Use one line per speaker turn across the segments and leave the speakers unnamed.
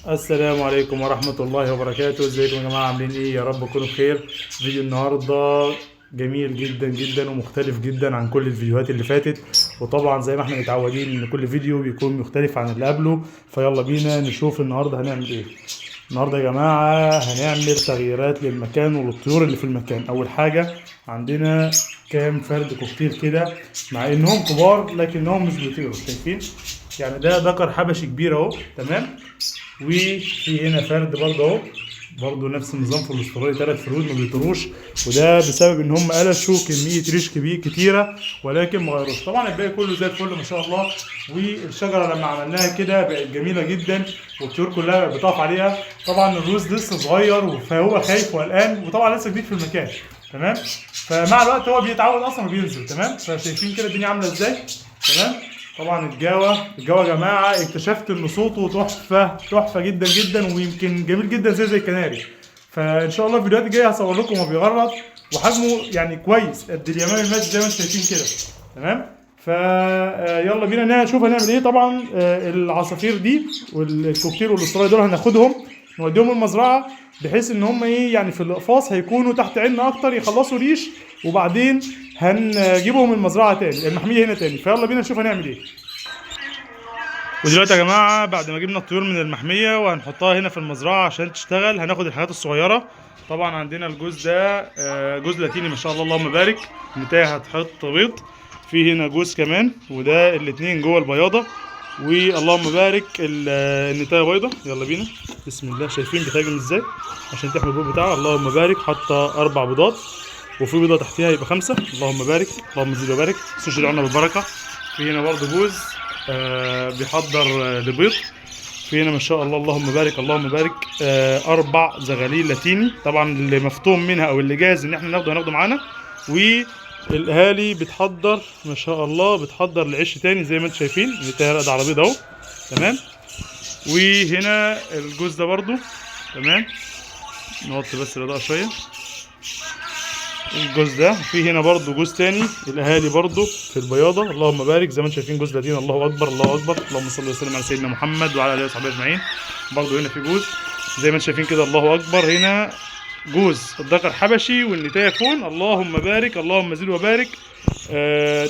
السلام عليكم ورحمة الله وبركاته. ازيكم يا جماعة؟ عاملين ايه؟ يا رب تكونوا بخير. فيديو النهاردة جميل جدا جدا ومختلف جدا عن كل الفيديوهات اللي فاتت، وطبعا زي ما احنا متعودين ان كل فيديو بيكون مختلف عن اللي قبله. فيلا بينا نشوف النهاردة هنعمل ايه. النهاردة يا جماعة هنعمل تغييرات للمكان وللطيور اللي في المكان. اول حاجة عندنا كام فرد كوكتيل كده، مع انهم كبار لكنهم مش بيطيروا، شايفين؟ يعني ده ذكر حبشي كبير اهو، تمام. وفي هنا فرد برضه اهو، برضه نفس النظام في الاسترالي، 3 فروض ما بيطيروش، وده بسبب ان هم قلشوا كميه ريش كتيره ولكن ما غيروش. طبعا الباقي كله زي الفل ما شاء الله. والشجره لما عملناها كده بقت جميله جدا والطيور كلها بتقف عليها. طبعا الروز لسه صغير فهو خايف وقلقان، وطبعا لسه جديد في المكان، تمام. فمع الوقت هو بيتعود اصلا وبينزل، تمام. فشايفين كده الدنيا عامله ازاي، تمام. طبعا الجوا يا جماعه اكتشفت ان صوته تحفه جدا جدا، ويمكن جميل جدا زي الكناري. فان شاء الله الفيديوهات الجايه هصور لكم وهو بيغرد، وحجمه يعني كويس قد اليمام الماشي زي ما انتم شايفين كده، تمام. فيلا بينا نشوف هنعمل ايه. طبعا العصافير دي والكوكتيل والاسترالي دول هناخدهم نوديهم المزرعه، بحيث ان هم ايه يعني في الاقفاص هيكونوا تحت عيننا اكتر، يخلصوا ريش، وبعدين هنجيبهم المزرعه تاني، المحميه هنا تاني. فيلا بينا نشوف هنعمل ايه. ودلوقتي يا جماعه بعد ما جبنا الطيور من المحميه وهنحطها هنا في المزرعه عشان تشتغل، هناخد الحاجات الصغيره. طبعا عندنا الجوز ده جوز لاتيني ما شاء الله اللهم بارك، النتايه هتحط بيض. في هنا جوز كمان، وده الاتنين جوه البياضه، واللهم بارك النتايه بيضه. يلا بينا بسم الله. شايفين بتهاجم ازاي عشان تحمي البيض بتاعها؟ اللهم بارك. حاطه 4 بيضات وفي بيضه تحتها يبقى 5. اللهم بارك، اللهم زد وبارك، استشهد عنا بالبركه. في هنا برضه جوز بيحضر لبيض. في هنا ما شاء الله اللهم بارك اللهم بارك 4 زغاليل لاتيني، طبعا اللي مفتوم منها او اللي جاهز ان احنا هناخده معانا. والاهالي بتحضر ما شاء الله، بتحضر لعش تاني زي ما انتم شايفين، النتايه راقده على بيض اهو، تمام. وهنا الجوز ده برضو، تمام. نوطي بس الاضاءه شويه. الجوز ده في هنا برضو جوز تاني، الاهالي برضو في البياضه. اللهم بارك زي ما انتم شايفين جوز لاتين. الله اكبر الله اكبر، اللهم صل وسلم على سيدنا محمد وعلى اله وصحبه اجمعين. برضو هنا في جوز زي ما انتم شايفين كده، الله اكبر. هنا جوز الذكر حبشي والنتايه فون، اللهم بارك اللهم زد وبارك.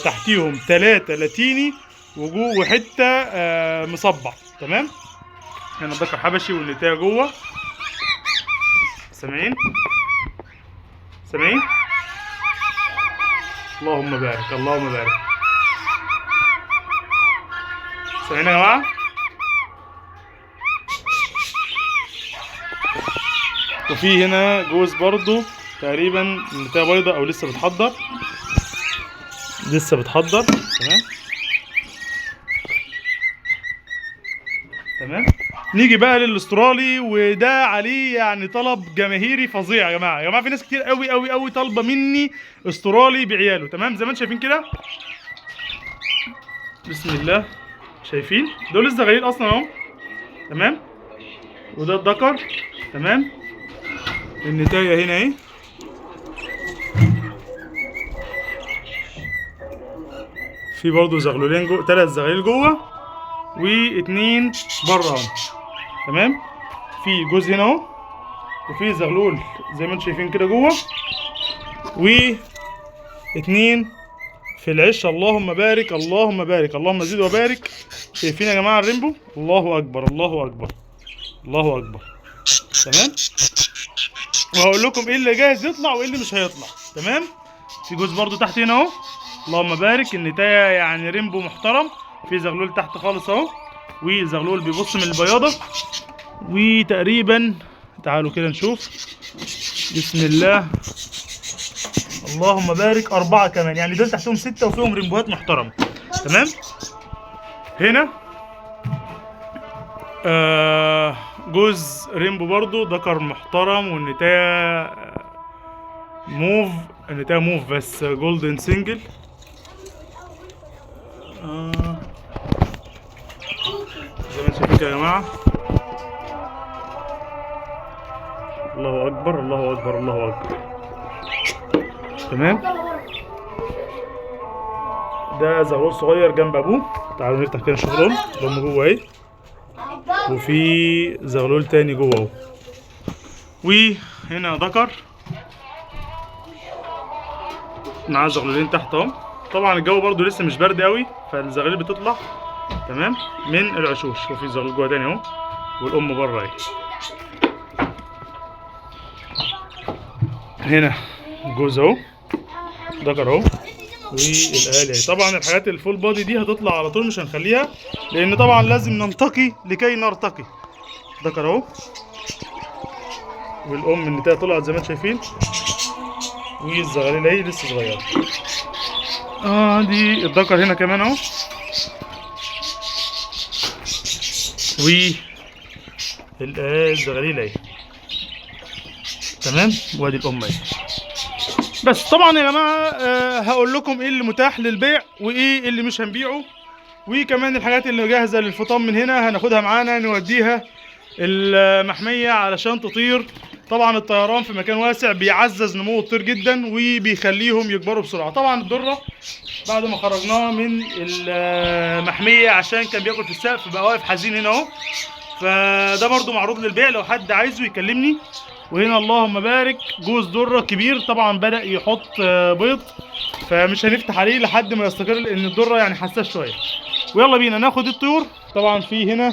تحتيهم 3 لاتيني وحته مصبع، تمام. هنا الذكر حبشي والنتايه جوه، سامعين؟ سامعين؟ اللهم بارك اللهم بارك. سامعين يا جماعه؟ وفي هنا جوز برضو تقريبا النتايه بيضه او لسه بتحضر، تمام تمام. نيجي بقى للاسترالي، وده عليه يعني طلب جماهيري فظيع يا جماعه. في ناس كتير قوي قوي قوي طالبه مني استرالي بعياله، تمام. زي ما انتم شايفين كده، بسم الله. شايفين دول الزغاليل اصلا اهو، تمام. وده الذكر، تمام. النتايه هنا اهي، في برضه زغلولين جوه، 3 زغاليل جوه و2 بره اهو، تمام. في جوز هنا اهو، وفي زغلول زي ما انتم شايفين كده جوه، و2 في العش. اللهم بارك اللهم بارك اللهم زد وبارك. شايفين يا جماعه الريمبو؟ الله اكبر الله اكبر الله اكبر، تمام. وهقول لكم ايه اللي جاهز يطلع وايه اللي مش هيطلع، تمام. في جوز برضو تحت هنا اهو، اللهم بارك. النتايه يعني ريمبو محترم. في زغلول تحت خالص اهو، وزغلول بيبص من البياضه. وتقريبا تعالوا كده نشوف، بسم الله اللهم بارك 4 كمان، يعني دول تحتهم 6 وفيهم ريمبوهات محترمه، تمام. هنا جوز ريمبو برضو ذكر محترم، والنتايه موف، النتايه موف بس جولدن سنجل. زي ما انتم شايفين كده يا جماعه، الله اكبر الله اكبر الله اكبر، تمام. ده زغلول صغير جنب ابوه. تعالوا نفتح كده نشوف لهم جوه ايه. وفي زغلول تاني جوه اهو. وهنا ذكر معاه زغلولين تحت اهو. طبعا الجو برضو لسه مش برد قوي، فالزغاليل بتطلع تمام من العشوش. وفي زغلول جوه تاني اهو، والام بره اهي. هنا جوز اهو، ذكر اهو، والاهالي اهي. طبعا الحاجات الفول بادي دي هتطلع على طول، مش هنخليها، لان طبعا لازم ننتقي لكي نرتقي. ذكر اهو، والام النتايه طلعت زي ما انتم شايفين، والزغاليل اهي لسه صغيره. دي الذكر هنا كمان اهو، والزغاليل اهي تمام، وادي الام اهي. بس طبعا يا جماعه هقول لكم ايه اللي متاح للبيع وايه اللي مش هنبيعه، وكمان الحاجات اللي جاهزه للفطام من هنا هناخدها معانا نوديها المحميه علشان تطير. طبعا الطيران في مكان واسع بيعزز نمو الطير جدا وبيخليهم يكبروا بسرعه. طبعا الدره بعد ما خرجناه من المحميه عشان كان بياكل في السقف بقى واقف حزين هنا اهو، فده برضو معروض للبيع لو حد عايزه يكلمني. وهنا اللهم بارك جوز ذره كبير طبعا بدأ يحط بيض، فمش هنفتح عليه لحد ما يستقر لان الذره يعني حساس شويه. ويلا بينا ناخد الطيور. طبعا في هنا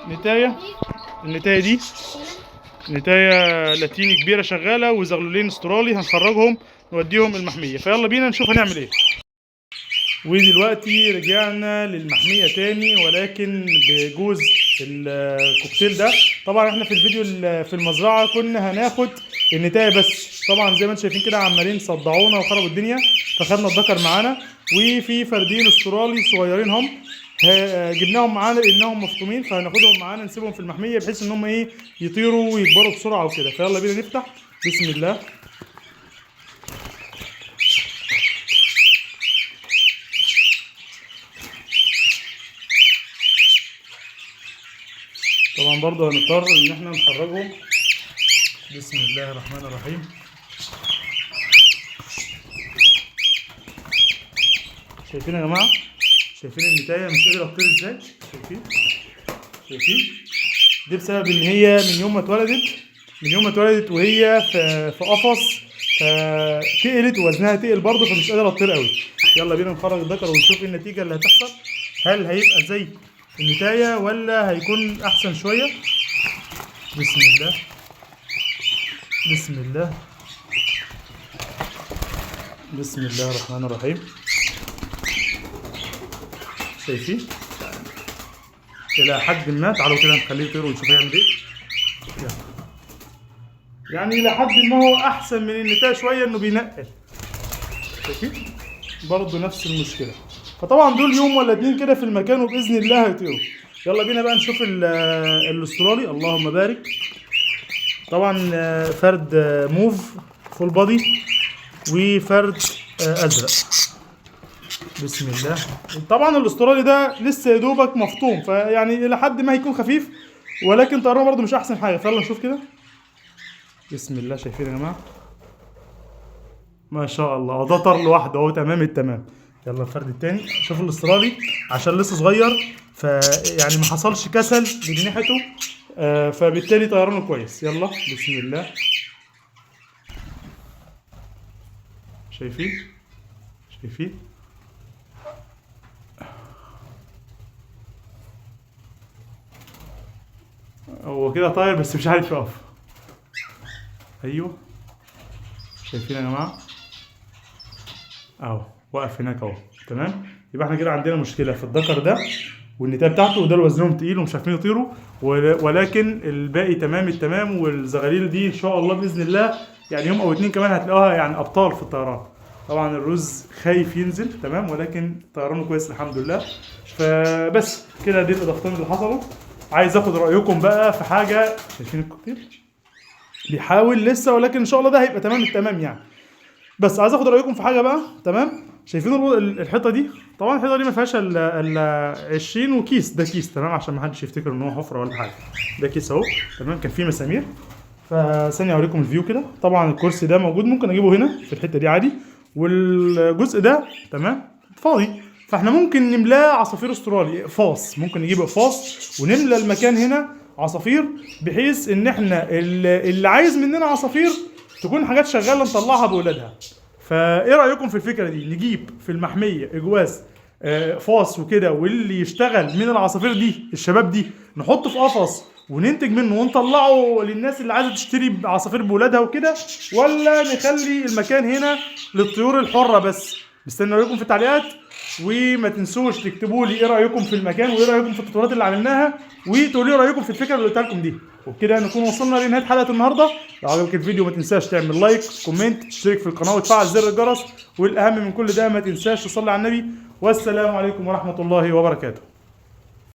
نتايه، النتايه دي نتايه لاتيني كبيره شغاله، وزغلولين استرالي هنخرجهم نوديهم المحميه. فيلا بينا نشوف هنعمل ايه. ودلوقتي رجعنا للمحميه تاني، ولكن بجوز الكوكتيل ده. طبعا احنا في الفيديو في المزرعه كنا هناخد النتايه بس، طبعا زي ما انتم شايفين كده عمالين صدعونا وخربوا الدنيا، فخدنا الذكر معانا. وفي فردين استرالي صغيرين هم جبناهم معانا لانهم مفطومين، فهناخدهم معانا نسيبهم في المحميه بحيث ان هم ايه يطيروا ويكبروا بسرعه وكده. فيلا بينا نفتح. بسم الله. طبعا برضه هنضطر ان احنا نخرجهم. بسم الله الرحمن الرحيم. شايفين يا جماعه؟ شايفين النتايه مش قادره تطير ازاي؟ شايفين؟ دي بسبب ان هي من يوم ما اتولدت وهي في قفص، فتقلت ووزنها تقل برضه، فمش قادره تطير قوي. يلا بينا نخرج الذكر ونشوف ايه النتيجه اللي هتحصل. هل هيبقى زي النتايه ولا هيكون احسن شويه؟ بسم الله بسم الله بسم الله الرحمن الرحيم. شايفين؟ الى حد ما تعالوا كده نخليه يطير ونشوف هيعمل ايه. يعني الى حد ما هو احسن من النتايه شويه انه بينقل. شايفين؟ برضه نفس المشكله. فطبعا دول يوم ولا اتنين كده في المكان وباذن الله هيطيروا. يلا بينا بقى نشوف الاسترالي. اللهم بارك. طبعا فرد موف فول بادي وفرد ازرق. بسم الله. طبعا الاسترالي ده لسه يا دوبك مفطوم، فيعني الى حد ما هيكون خفيف، ولكن طيرانه برضه مش احسن حاجه. فيلا نشوف كده. بسم الله. شايفين يا جماعه؟ ما شاء الله، ده طار لوحده اهو تمام التمام. يلا الفرد التاني. شوف الاسترالي عشان لسه صغير فيعني ما حصلش كسل بجناحته، فبالتالي طيرانه كويس. يلا بسم الله. شايفين؟ هو كده طاير بس مش عارف يقف. ايوه شايفين يا جماعه؟ اهو واقف هناك اهو تمام. يبقى احنا كده عندنا مشكله في الذكر ده والنتايه بتاعته، وده وزنهم تقيل ومش عارفين يطيروا، ولكن الباقي تمام التمام. والزغاليل دي ان شاء الله باذن الله يعني يوم او اتنين كمان هتلاقوها يعني ابطال في الطيران. طبعا الرز خايف ينزل تمام، ولكن طيرانه كويس الحمد لله. فبس كده دي الاضافتين اللي حصلوا. عايز اخد رايكم بقى في حاجه. شايفين الكوكتيل بيحاول لسه، ولكن ان شاء الله ده هيبقى تمام التمام يعني. بس عايز اخد رايكم في حاجه بقى تمام. شايفين الحيطه دي؟ طبعا الحيطه دي ما فيهاش الا 20 وكيس، ده كيس تمام عشان ما حدش يفتكر ان هو حفره ولا حاجه. ده كيس اهو تمام، كان فيه مسامير. فثانيه اوريكم الفيو كده. طبعا الكرسي ده موجود، ممكن اجيبه هنا في الحته دي عادي، والجزء ده تمام فاضي. فاحنا ممكن نملاه عصافير استرالي، اقفاص، ممكن نجيب اقفاص ونملى المكان هنا عصافير، بحيث ان احنا اللي عايز مننا عصافير تكون حاجات شغاله نطلعها باولادها. فايه رايكم في الفكره دي؟ نجيب في المحميه اجواز فاص وكده، واللي يشتغل من العصافير دي الشباب دي نحطه في قفص وننتج منه ونطلعه للناس اللي عايزه تشتري عصافير بولادها وكده، ولا نخلي المكان هنا للطيور الحره بس؟ مستني رايكم في التعليقات، وما تنسوش تكتبوا لي ايه رايكم في المكان وايه رايكم في التطورات اللي عملناها، وتقولوا لي رايكم في الفكره اللي قلتها لكم دي. وبكده نكون وصلنا لنهايه حلقه النهارده. لو عجبك الفيديو ما تنساش تعمل لايك، كومنت، تشترك في القناه وتفعل زر الجرس، والاهم من كل ده ما تنساش تصلي على النبي. والسلام عليكم ورحمه الله وبركاته.